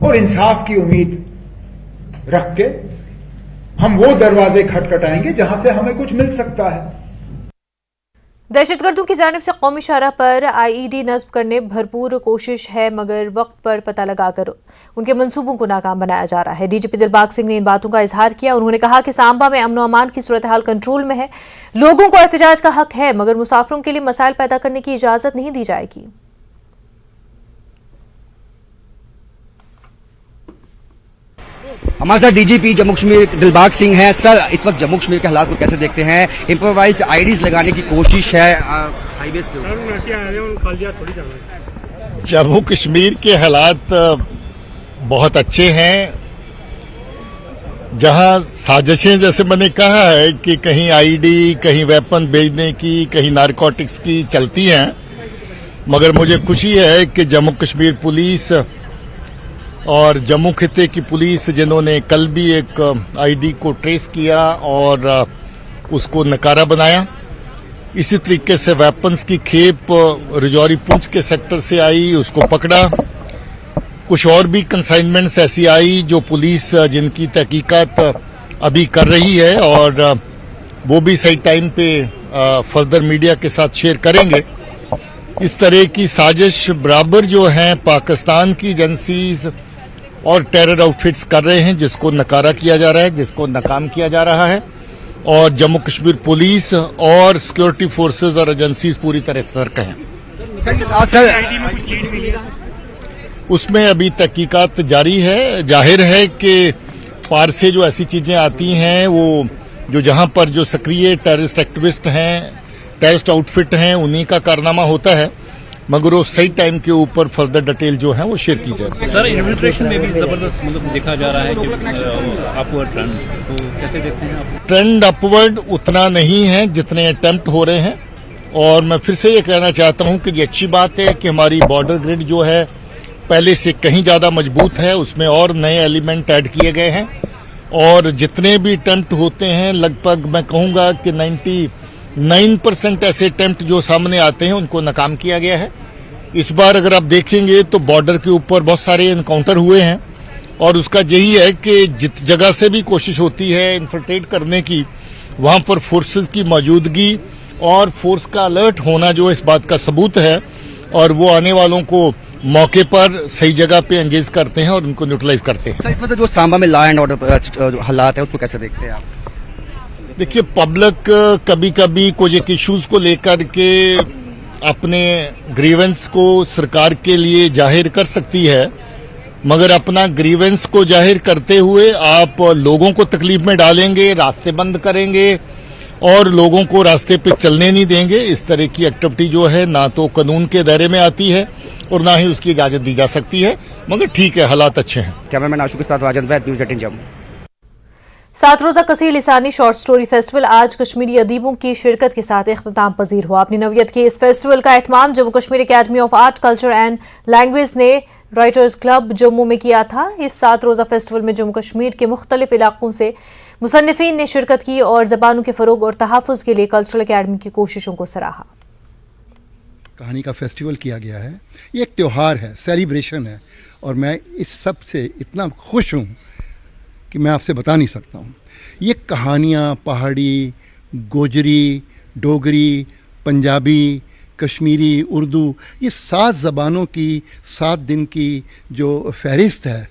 और इंसाफ की उम्मीद रख के हम वो दरवाजे खटखटाएंगे जहां से हमें कुछ मिल सकता है। दहशतगर्दों की जानिब से कौमी शरह पर IED नस्ब करने भरपूर कोशिश है, मगर वक्त पर पता लगाकर उनके मंसूबों को नाकाम बनाया जा रहा है। DGP दिलबाग सिंह ने इन बातों का इजहार किया। उन्होंने कहा कि सांबा में अमन अमान की सूरत हाल कंट्रोल में है। लोगों को एहतजाज का हक है, मगर मुसाफिरों के लिए मसाइल पैदा करने की इजाजत नहीं दी जाएगी। हमारे साथ DGP जम्मू कश्मीर दिलबाग सिंह हैं। सर, इस वक्त जम्मू कश्मीर के हालात को कैसे देखते हैं? इम्प्रोवाइज्ड IEDs लगाने की कोशिश है हाईवेज पे। जम्मू कश्मीर के हालात बहुत अच्छे हैं। जहां साजिशें, जैसे मैंने कहा है कि कहीं आईडी, कहीं वेपन भेजने की, कहीं नारकोटिक्स की चलती हैं, मगर मुझे खुशी है कि जम्मू कश्मीर पुलिस और जम्मू खिते की पुलिस, जिन्होंने कल भी एक आईडी को ट्रेस किया और उसको नकारा बनाया, इसी तरीके से वेपन्स की खेप रजौरी पुंछ के सेक्टर से आई, उसको पकड़ा। कुछ और भी कंसाइनमेंट्स ऐसी आई जो पुलिस जिनकी तहकीकात अभी कर रही है और वो भी सही टाइम पे फर्दर मीडिया के साथ शेयर करेंगे। इस तरह की साजिश बराबर जो है पाकिस्तान की एजेंसीज और टेरर आउटफिट्स कर रहे हैं, जिसको नकारा किया जा रहा है, जिसको नाकाम किया जा रहा है, और जम्मू कश्मीर पुलिस और सिक्योरिटी फोर्सेस और एजेंसीज पूरी तरह सतर्क हैं। उसमें अभी तहकीकात जारी है। जाहिर है कि पार से जो ऐसी चीजें आती हैं, वो जो जहां पर जो सक्रिय टेररिस्ट एक्टिविस्ट हैं, टेररिस्ट आउटफिट हैं, उन्हीं का कारनामा होता है, मगर वो सही टाइम के ऊपर फर्दर डिटेल जो है वो शेयर की जाए। सर, इन्फिल्ट्रेशन में भी जबरदस्त देखा जा रहा है कि अपवर्ड ट्रेंड, तो कैसे देखते हैं आप? ट्रेंड अपवर्ड उतना नहीं है जितने अटेम्प्ट हो रहे हैं, और मैं फिर से ये कहना चाहता हूं कि ये अच्छी बात है कि हमारी बॉर्डर ग्रिड जो है पहले से कहीं ज्यादा मजबूत है, उसमें और नए एलिमेंट ऐड किए गए हैं, और जितने भी अटेम्प्ट होते हैं लगभग मैं कहूंगा कि 99% ऐसे अटेम्प्ट जो सामने आते हैं उनको नाकाम किया गया है। इस बार अगर आप देखेंगे तो बॉर्डर के ऊपर बहुत सारे एनकाउंटर हुए हैं, और उसका यही है कि जिस जगह से भी कोशिश होती है इन्फिल्ट्रेट करने की, वहां पर फोर्सेस की मौजूदगी और फोर्स का अलर्ट होना जो इस बात का सबूत है, और वो आने वालों को मौके पर सही जगह पे एंगेज करते हैं और उनको न्यूट्रलाइज करते हैं। सर, इस वक्त जो सांबा में लॉ एंड ऑर्डर हालात है उसको कैसे देखते हैं आप? देखिए, पब्लिक कभी कभी कुछ एक इश्यूज को लेकर के अपने ग्रीवेंस को सरकार के लिए जाहिर कर सकती है, मगर अपना ग्रीवेंस को जाहिर करते हुए आप लोगों को तकलीफ में डालेंगे, रास्ते बंद करेंगे और लोगों को रास्ते पे चलने नहीं देंगे। इस तरह की एक्टिविटी जो है ना तो कानून के दायरे में आती है और ना ही उसकी इजाजत दी जा सकती है, मगर ठीक है, हालात अच्छे हैं। कैमरामैन आशु के साथ राजन वैद, न्यूज़ 18 जम्मू। 7 रोजा कसीर लिसानी शॉर्ट स्टोरी फेस्टिवल आज कश्मीरी अदीबों की शिरकत के साथ इख्तिताम पजीर हुआ। अपनी नवियत के इस फेस्टिवल का एहतमाम Jammu Kashmir academy of art, culture and language ने राइटर्स क्लब जम्मू में किया था। इस 7 रोजा फेस्टिवल में जम्मू कश्मीर के मुख्तलिफ इलाकों से मुसन्निफीन ने शिरकत की और ज़बानों के फ़रोग और तहफ़्फ़ुज़ के लिए कल्चरल अकेडमी की कोशिशों को सराहा। कहानी का फेस्टिवल किया गया है, ये एक त्यौहार है, सेलिब्रेशन है, और मैं इस सब से इतना खुश हूँ कि मैं आपसे बता नहीं सकता हूँ। ये कहानियाँ पहाड़ी, गोजरी, डोगरी, पंजाबी, कश्मीरी, उर्दू, ये 7 ज़बानों की 7 दिन की जो फहरिस्त है,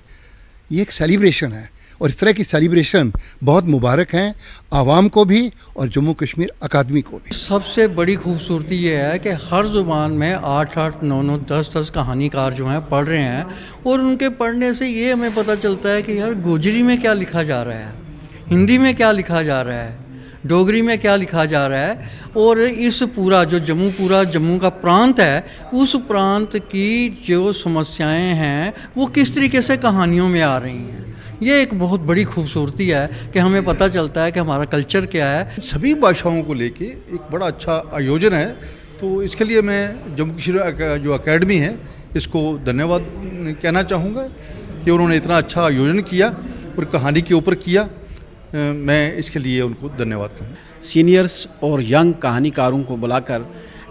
ये एक सेलिब्रेशन है, और इस तरह की सेलिब्रेशन बहुत मुबारक हैं आवाम को भी और जम्मू कश्मीर अकादमी को भी। सबसे बड़ी खूबसूरती ये है कि हर ज़ुबान में 8-8, 9-9, 10-10 कहानीकार जो हैं पढ़ रहे हैं, और उनके पढ़ने से ये हमें पता चलता है कि यार गोजरी में क्या लिखा जा रहा है, हिंदी में क्या लिखा जा रहा है, डोगरी में क्या लिखा जा रहा है, और इस पूरा जम्मू का प्रांत है, उस प्रांत की जो समस्याएं हैं वो किस तरीके से कहानियों में आ रही हैं। ये एक बहुत बड़ी खूबसूरती है कि हमें पता चलता है कि हमारा कल्चर क्या है। सभी भाषाओं को लेके एक बड़ा अच्छा आयोजन है, तो इसके लिए मैं जम्मू कश्मीर जो अकेडमी है इसको धन्यवाद कहना चाहूँगा कि उन्होंने इतना अच्छा आयोजन किया और कहानी के ऊपर किया। मैं इसके लिए उनको धन्यवाद कहूँगा। सीनियर्स और यंग कहानीकारों को बुलाकर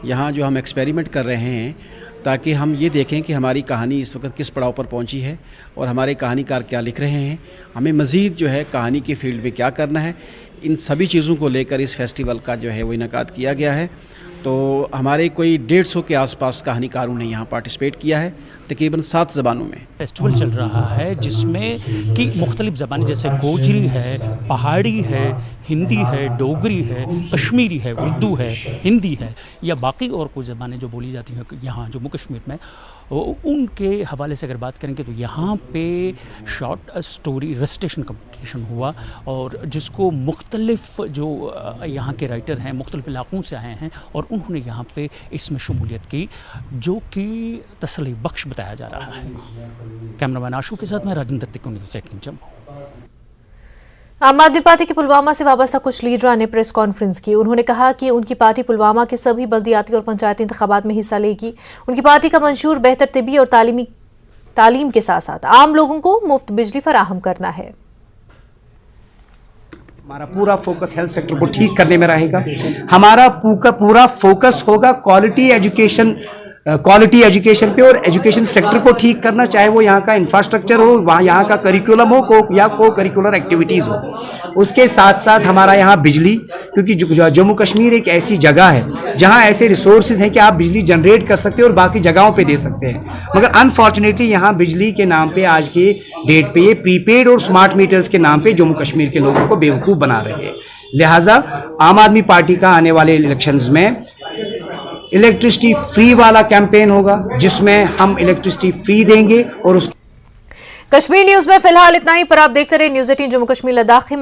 यहाँ जो हम एक्सपेरिमेंट कर रहे हैं, ताकि हम ये देखें कि हमारी कहानी इस वक्त किस पड़ाव पर पहुंची है और हमारे कहानीकार क्या लिख रहे हैं, हमें मज़ीद जो है कहानी की फील्ड में क्या करना है, इन सभी चीज़ों को लेकर इस फेस्टिवल का जो है वो इनेकाद किया गया है। तो हमारे कोई 150 के आसपास कहानीकारों ने यहाँ पार्टिसिपेट किया है, तकरीबन 7 ज़बानों में फेस्टिवल चल रहा है, जिसमें कि मुख्तलिफ ज़बानें जैसे गोजरी है, पहाड़ी है, हिंदी है, डोगरी है, कश्मीरी है, उर्दू है, हिंदी है, या बाकी और कुछ ज़बानें जो बोली जाती हैं यहाँ जम्मू कश्मीर में, उनके हवाले से अगर बात करेंगे तो यहाँ पे शॉर्ट स्टोरी रेसिटेशन कंपटीशन हुआ, और जिसको मुख्तलिफ जो यहाँ के राइटर हैं मुख्तलिफ इलाक़ों से आए हैं, और उन्होंने यहाँ पे इसमें शमूलियत की, जो कि तसल्ली बख्श बताया जा रहा है। कैमरामैन आशु के साथ मैं राजेंद्र तिक्को, न्यूज़ 18 जम्मू। आम आदमी पार्टी की पुलवामा से वाबस्ता कुछ लीडरान ने प्रेस कॉन्फ्रेंस की। उन्होंने कहा कि उनकी पार्टी पुलवामा के सभी बल्दियाती और पंचायती इंतखाबात में हिस्सा लेगी। उनकी पार्टी का मंशूर बेहतर तिबी और तालीम के साथ साथ आम लोगों को मुफ्त बिजली फराहम करना है। हमारा पूरा फोकस हेल्थ सेक्टर को ठीक करने में रहेगा। हमारा पूरा फोकस होगा क्वालिटी एजुकेशन पे और एजुकेशन सेक्टर को ठीक करना, चाहे वो यहाँ का इंफ्रास्ट्रक्चर हो, वहाँ यहाँ का करिकुलम हो या को करिकुलर एक्टिविटीज़ हो। उसके साथ साथ हमारा यहाँ बिजली, क्योंकि जम्मू कश्मीर एक ऐसी जगह है जहाँ ऐसे रिसोर्सेज हैं कि आप बिजली जनरेट कर सकते हैं और बाकी जगहों पे दे सकते हैं, मगर अनफॉर्चुनेटली यहाँ बिजली के नाम पे आज के डेट पे ये प्रीपेड और स्मार्ट मीटर्स के नाम पे जम्मू कश्मीर के लोगों को बेवकूफ़ बना रहे हैं। लिहाजा आम आदमी पार्टी का आने वाले इलेक्शंस में इलेक्ट्रिसिटी फ्री वाला कैंपेन होगा, जिसमें हम इलेक्ट्रिसिटी फ्री देंगे और उस कश्मीर न्यूज में फिलहाल इतना ही, पर आप देखते रहे न्यूज़ 18 जम्मू कश्मीर लद्दाख।